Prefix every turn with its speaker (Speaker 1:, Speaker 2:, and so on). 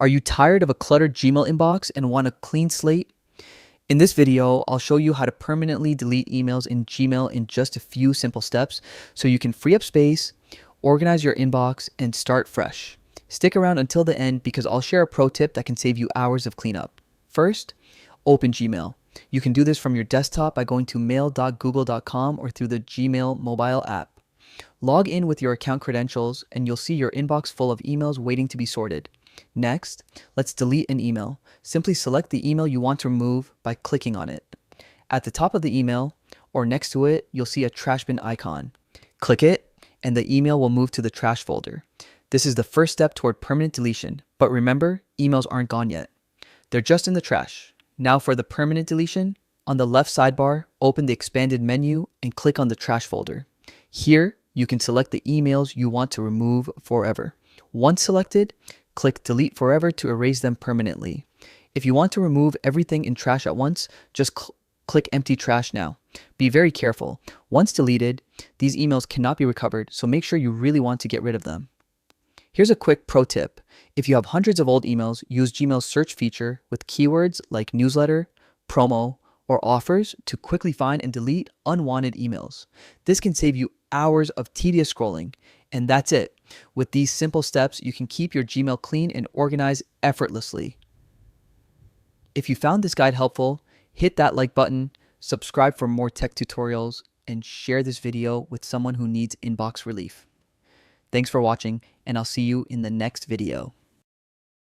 Speaker 1: Are you tired of a cluttered Gmail inbox and want a clean slate? In this video, I'll show you how to permanently delete emails in Gmail in just a few simple steps so you can free up space, organize your inbox, and start fresh. Stick around until the end because I'll share a pro tip that can save you hours of cleanup. First, open Gmail. You can do this from your desktop by going to mail.google.com or through the Gmail mobile app. Log in with your account credentials and you'll see your inbox full of emails waiting to be sorted. Next, let's delete an email. Simply select the email you want to remove by clicking on it. At the top of the email, or next to it, you'll see a trash bin icon. Click it, and the email will move to the trash folder. This is the first step toward permanent deletion, but remember, emails aren't gone yet. They're just in the trash. Now for the permanent deletion, on the left sidebar, open the expanded menu and click on the trash folder. Here, you can select the emails you want to remove forever. Once selected, click Delete Forever to erase them permanently. If you want to remove everything in trash at once, just click Empty Trash now. Be very careful. Once deleted, these emails cannot be recovered, so make sure you really want to get rid of them. Here's a quick pro tip. If you have hundreds of old emails, use Gmail's search feature with keywords like newsletter, promo, or offers to quickly find and delete unwanted emails. This can save you hours of tedious scrolling. And that's it. With these simple steps, you can keep your Gmail clean and organized effortlessly. If you found this guide helpful, hit that like button, subscribe for more tech tutorials, and share this video with someone who needs inbox relief. Thanks for watching, and I'll see you in the next video.